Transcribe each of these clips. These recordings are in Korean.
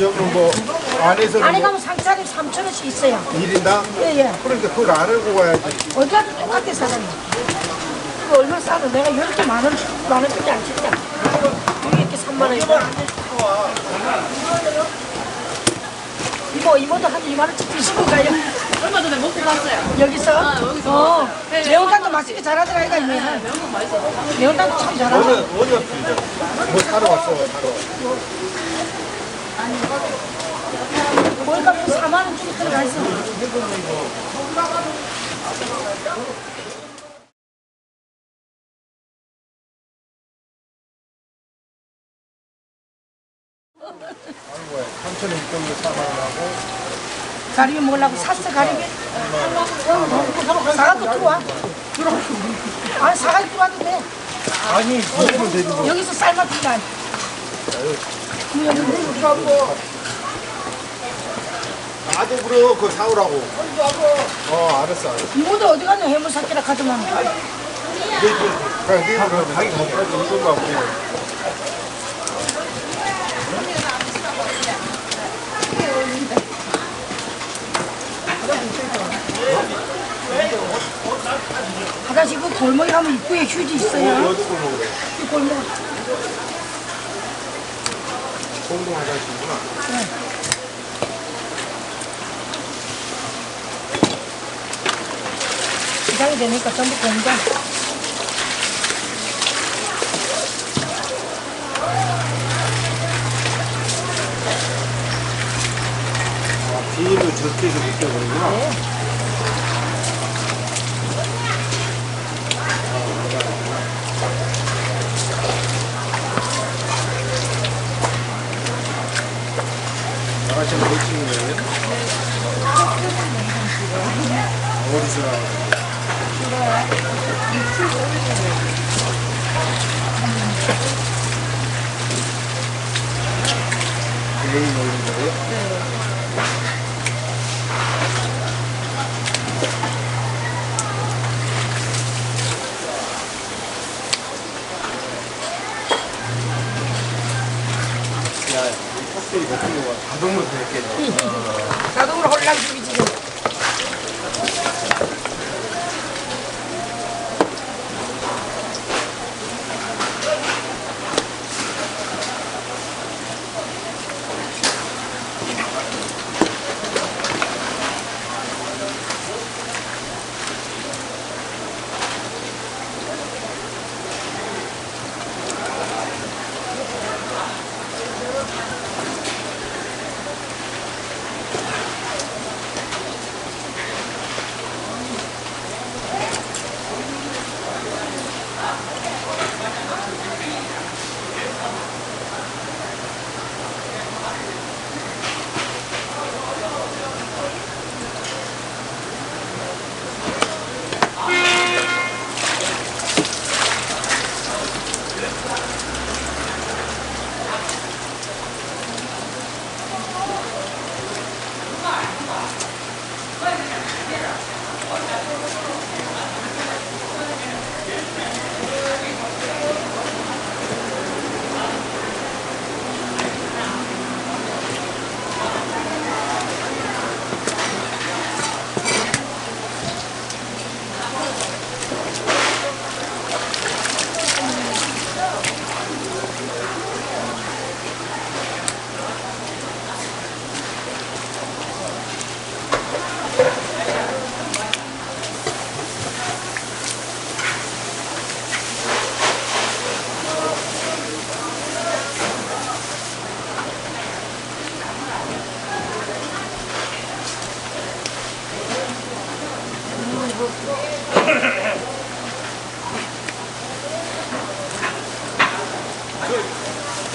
여기는 뭐 안에서는 안에 뭐 가면 상차림 3,000원씩 있어요. 1인당? 예. 그러니까 그걸 안 알고 가야지. 어디 가도 똑같아, 사장님. 이거 얼마 싸도 내가 이렇게 만 원밖에 안 쳤다. 여기 이렇게 3만 원이고. 이모도 한 2만 원씩 드시고 가요. 얼마 전에 먹고 갔어요. 여기서? 여기서. 네, 매운탕도 맛있게 잘하더라, 이거 이모. 매운탕 맛있어. 매운탕도 참 잘하더라. 어디 갔어? 뭐 사러 왔어, 사러. 거기가 뭐 4만 원 주고 들어가 있어. 아이고, 3,600원 4만 원하고. 가리비 먹으려고 샀어, 가리비? 사가도 들어와. 아니, 사가도 들어와도 돼. 아니, 먹으면 되지 뭐. 여기서 삶았지가 않아. 여기 들어가고. 나도 그래, 그거 사오라고. 알았어, 알았어. 이모도 어디 갔냐, 해물 삭기라 가져만. 그냥 내일은 가기 전까지 이것만 보고. 화장실 그 골목에 가면 입구에 휴지 있어요. 어디 걸 먹으래? 이 골목. 공동 화장실이구나. 시장이 되니까 전부 공장. 비닐로 저렇게 해서 묶여버리구나. 네. 내가 지금 뭐 찍는 거예요? 어디서 나와? 내일 먹는 거예요? 야, 턱들이 같은 거가 자동으로 됐겠네. 자동으로 홀랑 죽이 지금.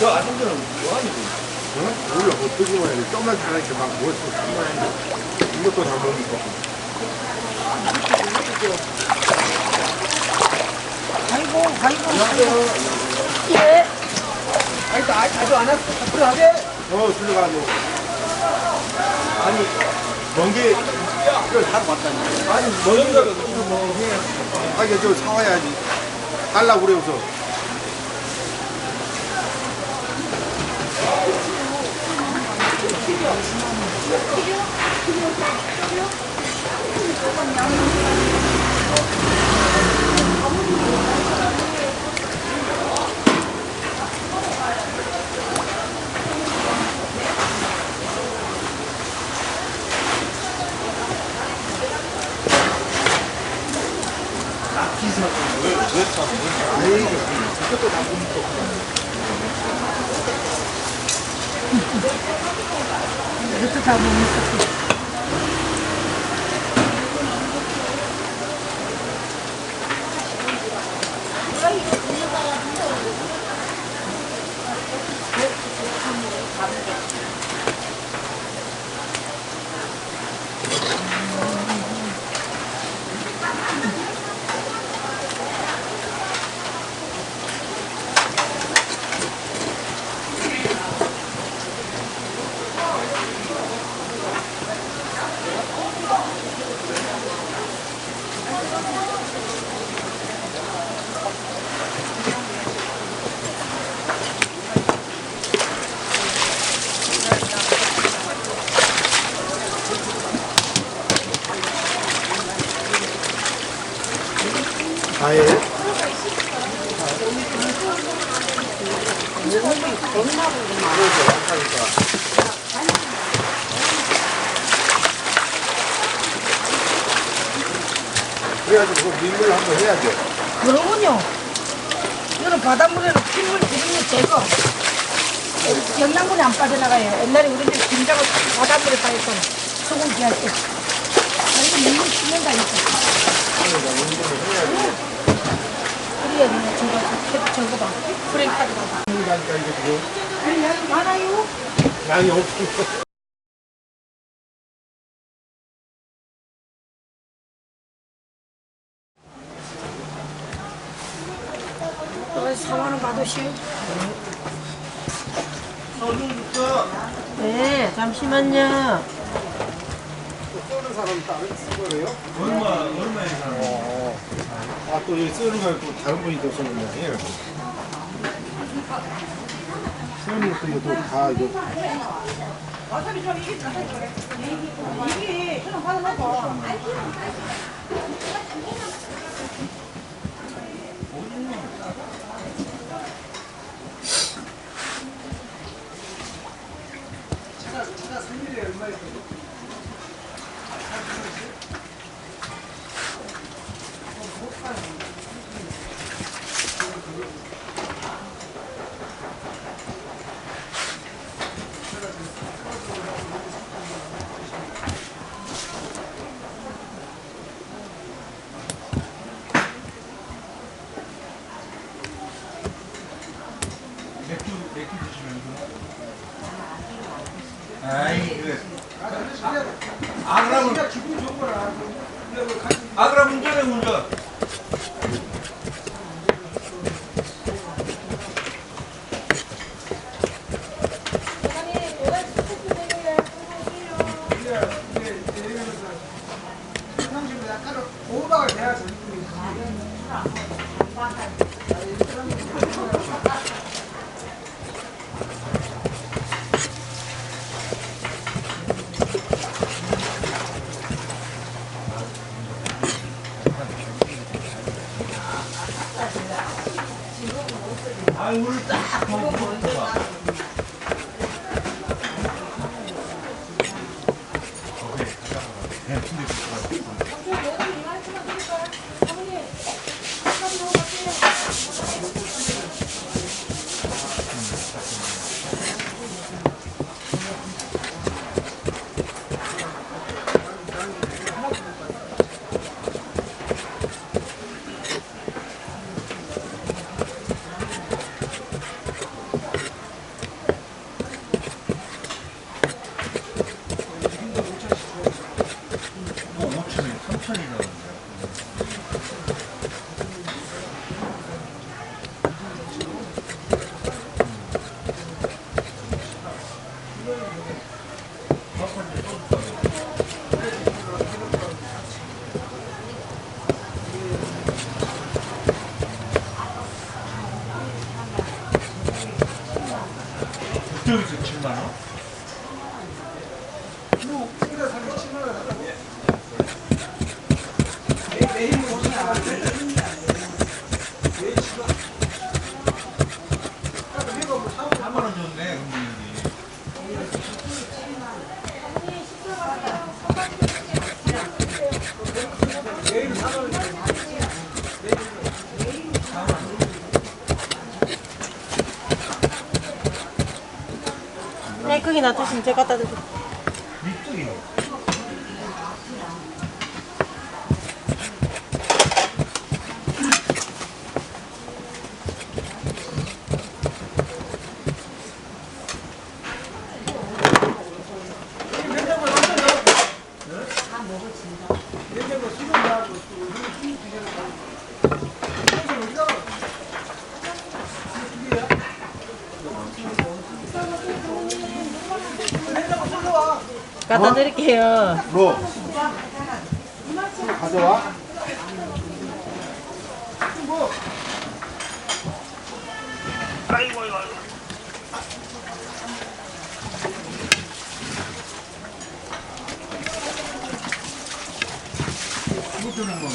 저 아줌마는 뭐하니? 몰라, 뭐 뜨기만 해. 떡만 잘하니까 막 뭐했어. 이것도 다 먹는 거. 아이고. 예. 아직도 안 왔어. 들어가게? 들어가, 너. 아니, 멍게, 그걸 사러 왔다니. 아니, 멍게가, 뭐, 그냥, 저 사와야지. 달라고 그래서. 이것도 다 먹는 아예? 그래가지고 그거 민물로 한번 해야 돼. 그러군요. 이거는 바닷물에는 핏물 기름이 제거. 영양분이 안 빠져나가요. 옛날에 우리는 김장을 바닷물에 빠졌잖아. 소고기 할 때. 이거 민물 씻는다 이거. 그래야 그냥 저거 봐. 프랭카드 봐. 그러니까 이게 지금 우리 양이 많아요. 양이 없어. 너 4만원 받으시오. 네, 잠시만요. 쓰는 사람 따로 쓴 거래요? 얼마에 사는 아, 또 여기 쓰는 거 있고 다른 분이 더 쓰는 거예요? 쓰는 것도 이거 다 이거. 맥주 드시면서. 아이, 그래. 그럼 운전해, 운전. 아이, 오늘 딱 먹고 좋아. 여기서 7만 원? 밑둥이 놔두시면 제가 갖다 드릴게요. 밑둥이. 갖다 드릴게요. 뭐? 가져와. 이것도 뭐.